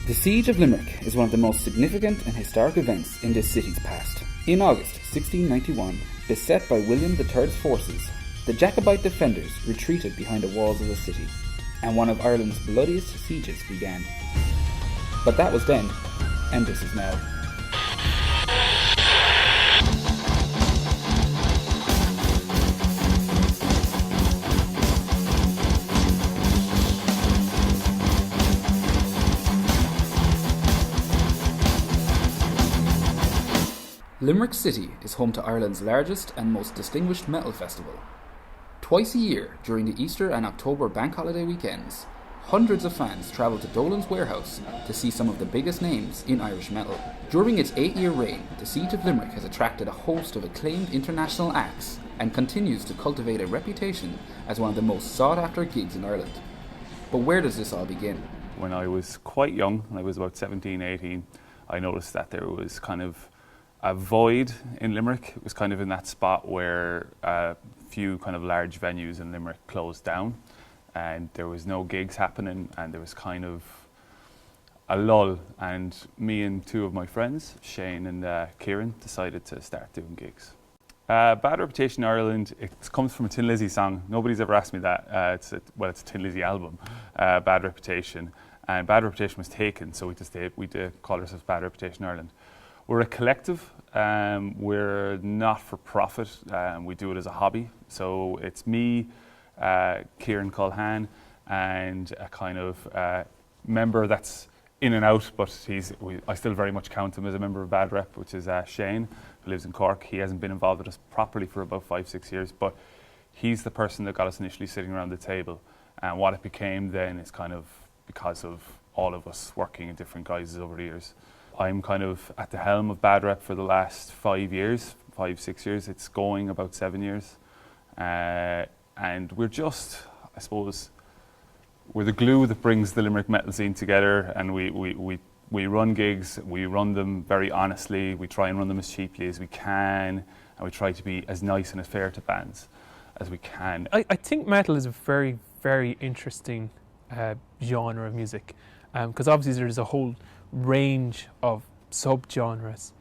The Siege of Limerick is one of the most significant and historic events in this city's past. In August 1691, beset by William III's forces, the Jacobite defenders retreated behind the walls of the city, and one of Ireland's bloodiest sieges began. But that was then, and this is now. Limerick City is home to Ireland's largest and most distinguished metal festival. Twice a year, during the Easter and October bank holiday weekends, hundreds of fans travel to Dolan's Warehouse to see some of the biggest names in Irish metal. During its 8-year reign, the Siege of Limerick has attracted a host of acclaimed international acts and continues to cultivate a reputation as one of the most sought-after gigs in Ireland. But where does this all begin? When I was quite young, when I was about 17, 18, I noticed that there was kind of a void in Limerick. It was kind of in that spot where a few kind of large venues in Limerick closed down and there was no gigs happening and there was kind of a lull, and me and two of my friends, Shane and Kieran, decided to start doing gigs. Bad Reputation in Ireland, it comes from a Tin Lizzy song. Nobody's ever asked me that. It's a Tin Lizzy album, Bad Reputation. And Bad Reputation was taken, so we call ourselves Bad Reputation Ireland. We're a collective, we're not for profit, we do it as a hobby. So it's me, Kieran Culhan, and a kind of member that's in and out, but I still very much count him as a member of Bad Rep, which is Shane, who lives in Cork. He hasn't been involved with us properly for about 5-6 years, but he's the person that got us initially sitting around the table. And what it became then is kind of because of all of us working in different guises over the years. I'm kind of at the helm of Bad Rep for the last 5 years, 5-6 years. It's going about 7 years. And we're just, I suppose, we're the glue that brings the Limerick metal scene together, and we run gigs, we run them very honestly, we try and run them as cheaply as we can, and we try to be as nice and as fair to bands as we can. I think metal is a very, very interesting genre of music, because obviously there's a whole range of sub-genres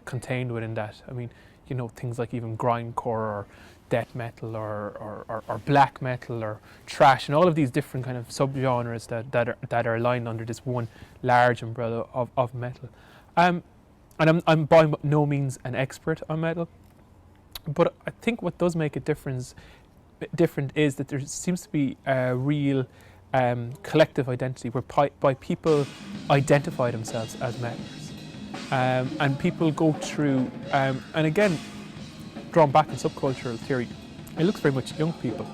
contained within that. I mean, you know, things like even grindcore or death metal or black metal or thrash, and all of these different kind of sub-genres that are aligned under this one large umbrella of metal. And I'm by no means an expert on metal, but I think what does make it different is that there seems to be a real collective identity where people identify themselves as metalers, and people go through and again, drawn back in subcultural theory, it looks very much young people.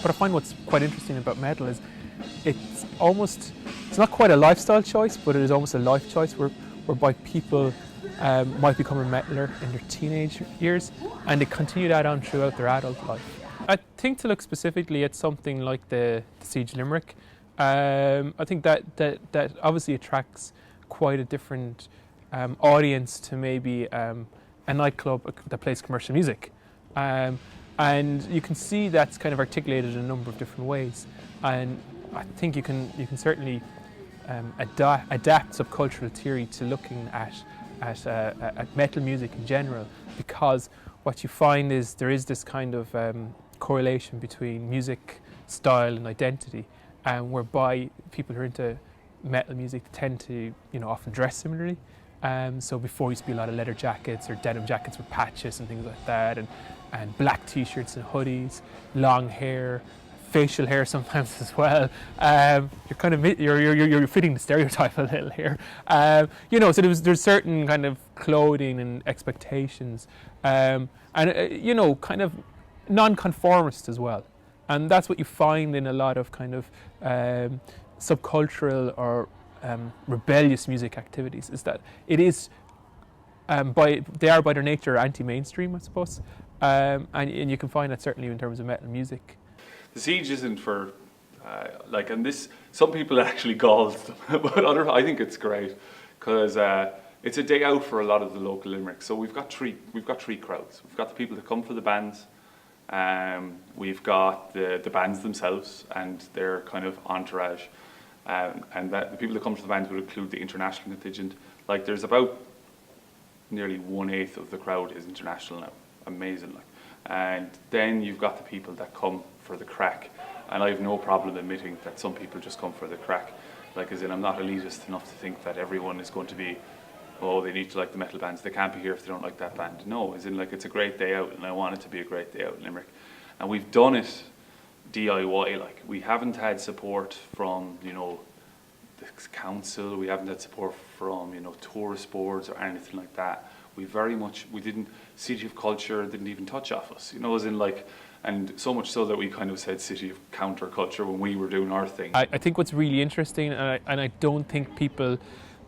But I find what's quite interesting about metal is it's not quite a lifestyle choice, but it is almost a life choice whereby people might become a metaler in their teenage years and they continue that on throughout their adult life. I think to look specifically at something like the Siege of Limerick, I think that obviously attracts quite a different audience to maybe a nightclub that plays commercial music. And you can see that's kind of articulated in a number of different ways. And I think you can certainly adapt subcultural theory to looking at metal music in general, because what you find is there is this kind of correlation between music style and identity, whereby people who are into metal music tend to, you know, often dress similarly. So before, used to be a lot of leather jackets or denim jackets with patches and things like that, and black t-shirts and hoodies, long hair, facial hair sometimes as well. You're kind of you're fitting the stereotype a little here. You know, so there's certain kind of clothing and expectations, and you know, kind of non-conformist as well, and that's what you find in a lot of kind of subcultural or rebellious music activities, is that it is they are by their nature anti-mainstream, I suppose, and you can find that certainly in terms of metal music. The Siege isn't for and this, some people actually galls them, but I think it's great because it's a day out for a lot of the local Limerick. So we've got three crowds. We've got the people that come for the bands. We've got the bands themselves and their kind of entourage, and that the people that come to the bands would include the international contingent. Like there's about nearly 1/8 of the crowd is international now. Amazing, like. And then you've got the people that come for the crack, and I have no problem admitting that some people just come for the crack. Like, as in, I'm not elitist enough to think that everyone is going to be, oh, they need to like the metal bands, they can't be here if they don't like that band. No, as in, like, it's a great day out, and I want it to be a great day out in Limerick. And we've done it DIY, like, we haven't had support from, you know, the council, we haven't had support from, you know, tourist boards or anything like that. We didn't, City of Culture didn't even touch off us, you know, as in, like, and so much so that we kind of said City of Counterculture when we were doing our thing. I think what's really interesting, and I don't think people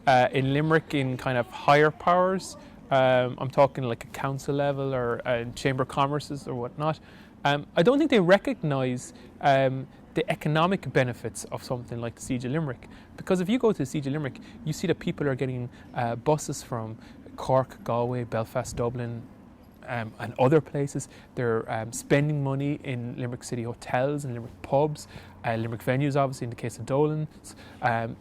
in Limerick in kind of higher powers, I'm talking like a council level or Chamber of Commerce's or whatnot, I don't think they recognise the economic benefits of something like the Siege of Limerick. Because if you go to the Siege of Limerick, you see that people are getting buses from Cork, Galway, Belfast, Dublin, and other places. They're spending money in Limerick City hotels and Limerick pubs, Limerick venues, obviously in the case of Dolan's.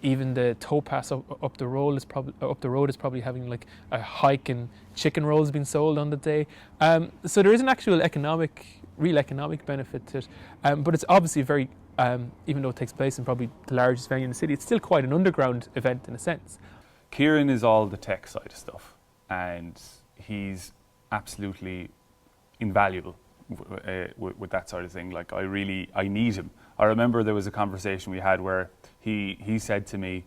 Even the towpath up the road is probably having like a hike and chicken rolls being sold on the day. So there is an actual real economic benefit to it. But it's obviously very, even though it takes place in probably the largest venue in the city, it's still quite an underground event in a sense. Kieran is all the tech side of stuff, and he's absolutely invaluable with that sort of thing. Like, I need him. I remember there was a conversation we had where he said to me,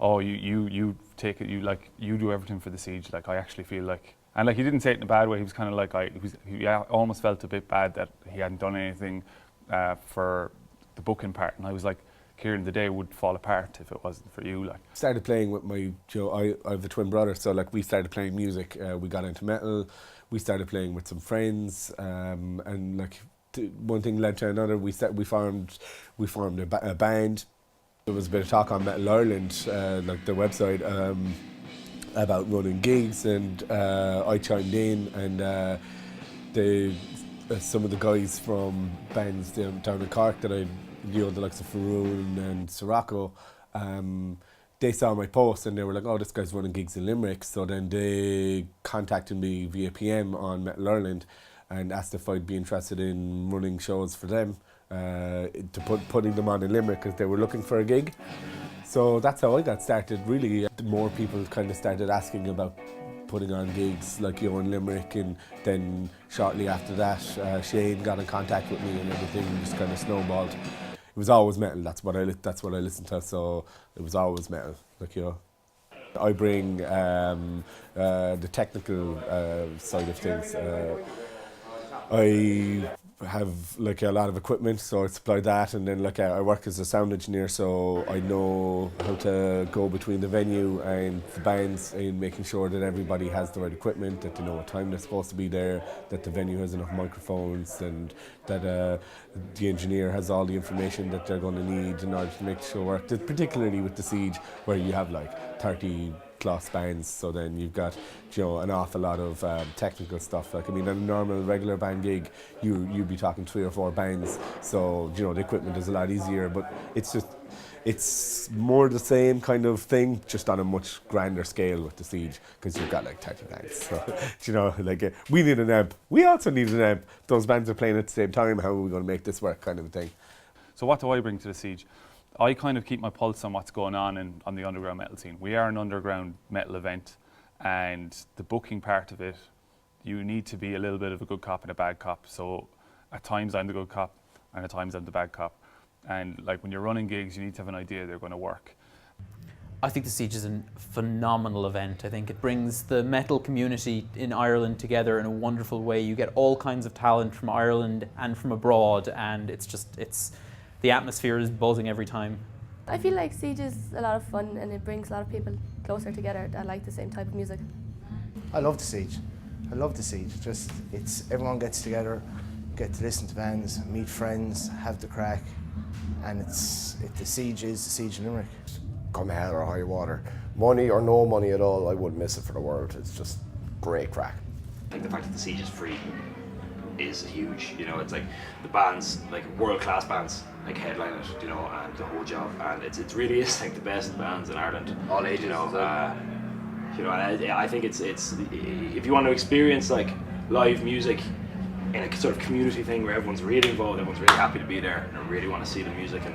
"Oh, you take it. You do everything for the Siege." Like, I actually feel like, and like, he didn't say it in a bad way. He was kind of like, he almost felt a bit bad that he hadn't done anything for the booking part, and I was like, Kieran, the day would fall apart if it wasn't for you. Like, started playing with my, I have a twin brother, so like we started playing music. We got into metal. We started playing with some friends, and like one thing led to another. We formed a band. There was a bit of talk on Metal Ireland, like the website, about running gigs, and I chimed in, and some of the guys from bands down in Cork that I, you know, the likes of Faroon and Sirocco, they saw my post and they were like, oh, this guy's running gigs in Limerick. So then they contacted me via PM on Metal Ireland and asked if I'd be interested in running shows for them, putting them on in Limerick because they were looking for a gig. So that's how I got started, really. More people kind of started asking about putting on gigs, like, you know, in Limerick, and then shortly after that, Shane got in contact with me and everything just kind of snowballed. It was always metal. That's what I listened to. So it was always metal. Like, you know, I bring the technical side of things. I have like a lot of equipment, so I supply that, and then like I work as a sound engineer, so I know how to go between the venue and the bands and making sure that everybody has the right equipment, that they know what time they're supposed to be there, that the venue has enough microphones, and that the engineer has all the information that they're going to need in order to make the show work. Particularly with the Siege, where you have like 30 plus bands, so then you've got, you know, an awful lot of technical stuff. Like, I mean, a normal regular band gig, you'd be talking 3 or 4 bands, so, you know, the equipment is a lot easier, but it's more the same kind of thing, just on a much grander scale with the Siege, because you've got like 30 bands. So, you know, like, we need an amp, we also need an amp, those bands are playing at the same time, how are we going to make this work, kind of a thing. So what do I bring to the Siege? I kind of keep my pulse on what's going on the underground metal scene. We are an underground metal event, and the booking part of it, you need to be a little bit of a good cop and a bad cop. So at times I'm the good cop, and at times I'm the bad cop. And like, when you're running gigs, you need to have an idea they're going to work. I think the Siege is a phenomenal event. I think it brings the metal community in Ireland together in a wonderful way. You get all kinds of talent from Ireland and from abroad, and the atmosphere is buzzing every time. I feel like Siege is a lot of fun, and it brings a lot of people closer together that like the same type of music. I love the Siege. Just, everyone gets together, get to listen to bands, meet friends, have the crack, and the Siege is the Siege in Limerick. Come hell or high water, money or no money at all, I wouldn't miss it for the world. It's just great crack. I think the fact that the Siege is free is huge. You know, it's like the bands, like world-class bands, like headline it, you know, and the whole job, and it really is like the best bands in Ireland. All ages, you know. And I think it's if you want to experience like live music in a sort of community thing where everyone's really involved, everyone's really happy to be there, and really want to see the music, and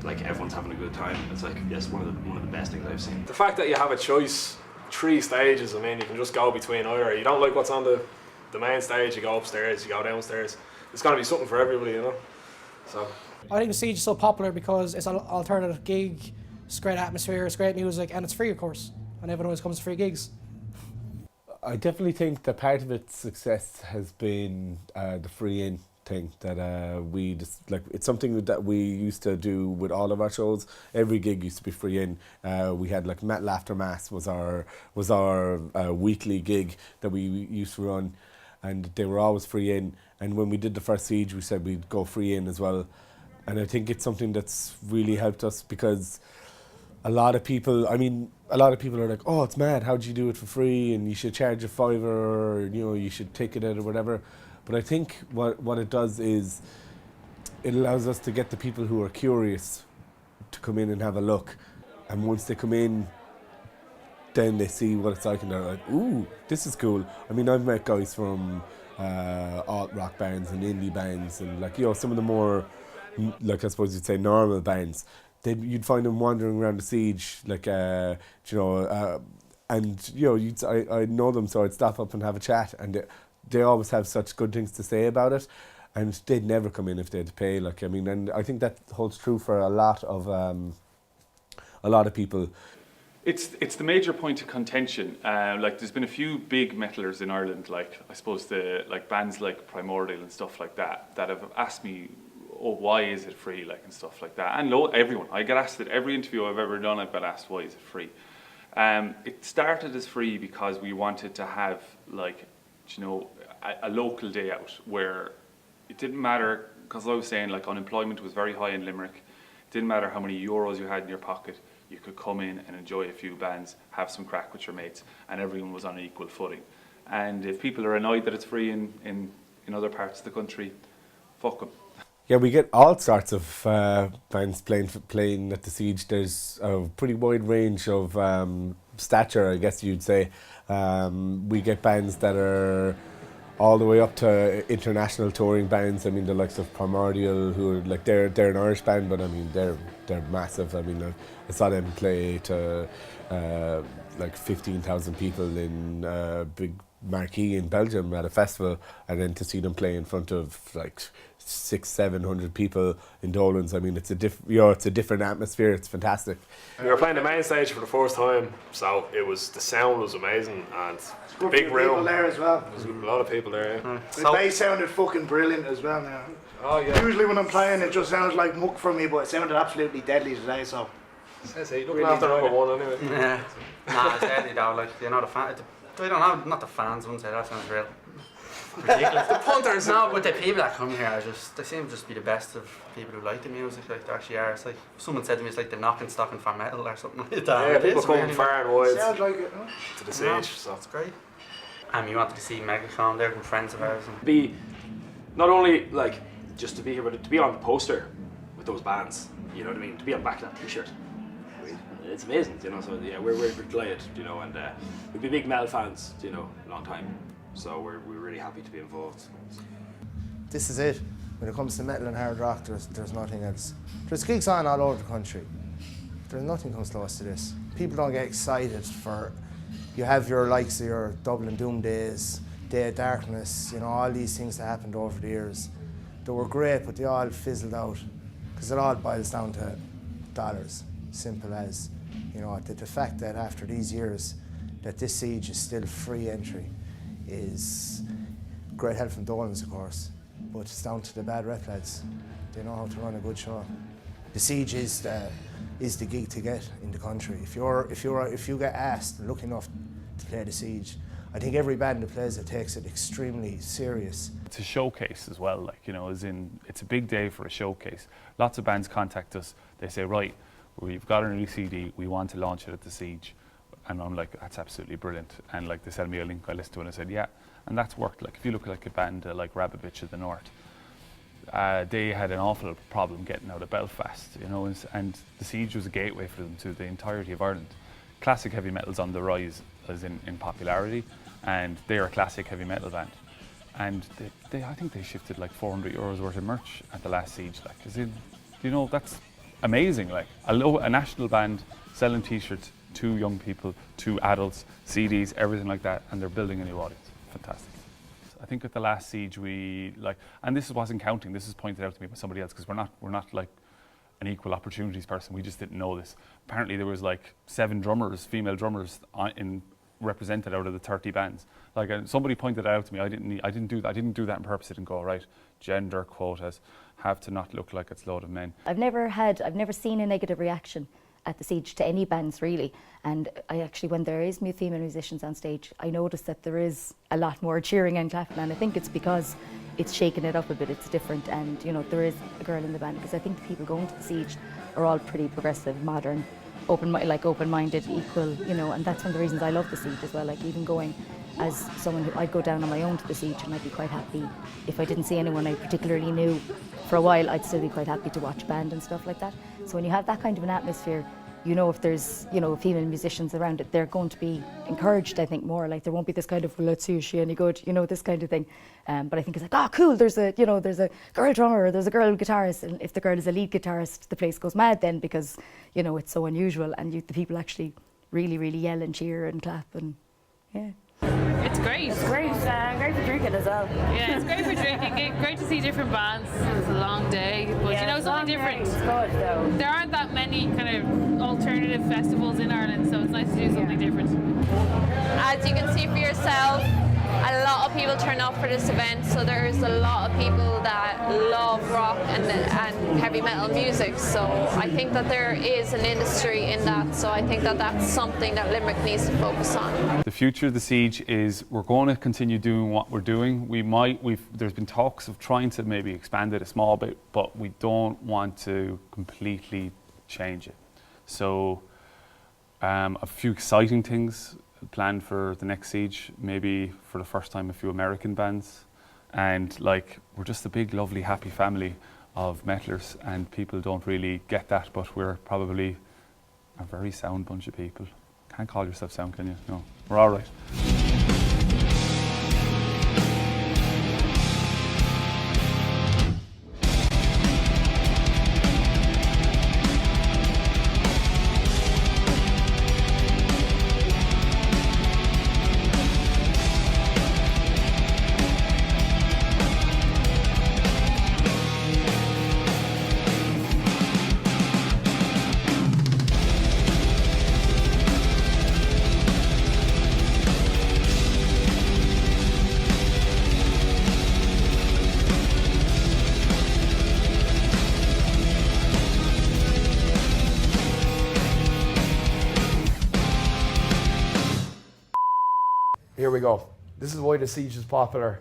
like everyone's having a good time. It's like one of the best things I've seen. The fact that you have a choice, 3 stages. I mean, you can just go between either. You don't like what's on the main stage, you go upstairs, you go downstairs. It's got to be something for everybody, you know. So I think the Siege is so popular because it's an alternative gig. It's great atmosphere, it's great music, and it's free, of course. And everyone always comes to free gigs. I definitely think that part of its success has been the free in thing, that we just like, it's something that we used to do with all of our shows. Every gig used to be free in. We had like Metal After Mass was our weekly gig that we used to run, and they were always free in. And when we did the first Siege, we said we'd go free in as well. And I think it's something that's really helped us, because a lot of people are like, oh, it's mad, how'd you do it for free, and you should charge a $5, or you know, you should take it out or whatever. But I think what it does is it allows us to get the people who are curious to come in and have a look. And once they come in, then they see what it's like, and they're like, ooh, this is cool. I mean, I've met guys from alt rock bands and indie bands, and like, you know, some of the more, like, I suppose you'd say normal bands. You'd find them wandering around the Siege, like, you know, and you know, I know them, so I'd stop up and have a chat, and they always have such good things to say about it, and they'd never come in if they had to pay. Like, I mean, and I think that holds true for a lot of people. It's the major point of contention. Like, there's been a few big metalers in Ireland, like I suppose like bands like Primordial and stuff like that have asked me, oh, why is it free, like, and stuff like that. And everyone, I get asked it every interview I've ever done. I've got asked, why is it free? It started as free because we wanted to have, like, you know, a local day out where it didn't matter, because I was saying, like, unemployment was very high in Limerick. It didn't matter how many euros you had in your pocket. You could come in and enjoy a few bands, have some crack with your mates, and everyone was on an equal footing. And if people are annoyed that it's free in other parts of the country, fuck them. Yeah, we get all sorts of bands playing at the Siege. There's a pretty wide range of stature, I guess you'd say. We get bands that are all the way up to international touring bands. I mean, the likes of Primordial, who are like, they're an Irish band, but I mean, they're massive. I mean, I saw them play to like 15,000 people in big marquee in Belgium at a festival, and then to see them play in front of like 600-700 people in Dolan's. I mean, it's a different atmosphere. It's fantastic. We were playing the main stage for the first time, so the sound was amazing, and big room. People there as well. There's a lot of people there. Yeah. The bass sounded fucking brilliant as well now. Oh yeah. Usually when I'm playing, it just sounds like muck for me, but it sounded absolutely deadly today. So. Looking really after number one anyway. Yeah. Nah, it's deadly though. Like, you know, the fan. I don't know, not the fans. Wouldn't say that sounds real. Ridiculous. The punters. No, but the people that come here they seem to just be the best of people who like the music. Like, they actually are. It's like someone said to me, it's like the knocking stocking for metal or something like that. Yeah, people come really far and wide. Sounds like it. To the Siege, so it's great. You wanted to see Megacon, they're good friends of ours. And Be not only like just to be here, but to be on the poster with those bands. You know what I mean? To be on the back of that T-shirt. It's amazing, you know. So yeah, we're delighted, you know, and we've been big metal fans, you know, a long time. So we're really happy to be involved. This is it. When it comes to metal and hard rock, there's nothing else. There's gigs on all over the country. There's nothing comes close to this. People don't get excited for. You have your likes of your Dublin Doom Days, Day of Darkness, you know, all these things that happened over the years. They were great, but they all fizzled out, because it all boils down to dollars. Simple as, you know, the fact that after these years that this Siege is still free entry is great help from Dolan's, of course, but it's down to the bad rep lads. They know how to run a good show. The Siege is the gig to get in the country. If you get asked and lucky enough to play the Siege, I think every band that plays it takes it extremely serious. It's a showcase as well, like, you know, it's a big day for a showcase. Lots of bands contact us. They say, right, we've got a new CD, we want to launch it at the Siege. And I'm like, that's absolutely brilliant. And like, they send me a link, I listened to it and I said, yeah. and that's worked. Like if you look at like a band like Rabbit of the North, they had an awful problem getting out of Belfast, you know, and the Siege was a gateway for them to the entirety of Ireland. Classic heavy metal's on the rise as in popularity, and they're a classic heavy metal band. And I think they shifted like €400 worth of merch at the last Siege. Like, as in, you know, that's amazing. Like a national band selling T-shirts to young people, to adults, CDs, everything like that, and they're building a new audience. Fantastic. I think at the last Siege we and this wasn't counting. This is pointed out to me by somebody else because we're not like an equal opportunities person. We just didn't know this. Apparently there was like 7 drummers, female drummers, represented out of the 30 bands. Like somebody pointed it out to me. I didn't do that on purpose. I didn't go, right, gender quotas have to not look like it's a load of men. I've never seen a negative reaction at the Siege to any bands really, and I actually, when there is female musicians on stage, I notice that there is a lot more cheering and clapping, and I think it's because it's shaking it up a bit, it's different, and you know, there is a girl in the band, because I think the people going to the Siege are all pretty progressive, modern, open-minded, equal, you know, and that's one of the reasons I love the Siege as well. Like even going as someone who, I'd go down on my own to the Siege and I'd be quite happy if I didn't see anyone I particularly knew for a while. I'd still be quite happy to watch a band and stuff like that. So when you have that kind of an atmosphere, you know, if there's, you know, female musicians around it, they're going to be encouraged, I think, more. Like there won't be this kind of, well, let's see, is she any good, you know, this kind of thing. But I think it's like, oh, cool, there's a girl drummer, or there's a girl guitarist, and if the girl is a lead guitarist, the place goes mad then, because, you know, it's so unusual, and the people actually really, really yell and cheer and clap, and yeah. It's great. It's great. Great for drinking as well. Yeah, it's great for drinking. Great to see different bands. It's a long day, but you know, something different. It's good though. There aren't that many kind of alternative festivals in Ireland, so it's nice to do something different. As you can see for yourself, a lot of people turn up for this event, so there's a lot of people that love rock and heavy metal music, so I think that there is an industry in that, so I think that that's something that Limerick needs to focus on. The future of the Siege is we're going to continue doing what we're doing. There's been talks of trying to maybe expand it a small bit, but we don't want to completely change it. So a few exciting things planned for the next Siege, maybe for the first time a few American bands, and like we're just a big lovely happy family of metalers, and people don't really get that, but we're probably a very sound bunch of people. Can't call yourself sound, can you? No, we're all right. Here we go. This is why the Siege is popular.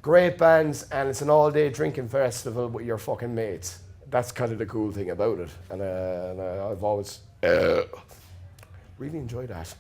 Great bands, and it's an all-day drinking festival with your fucking mates. That's kind of the cool thing about it. And I've always really enjoyed that.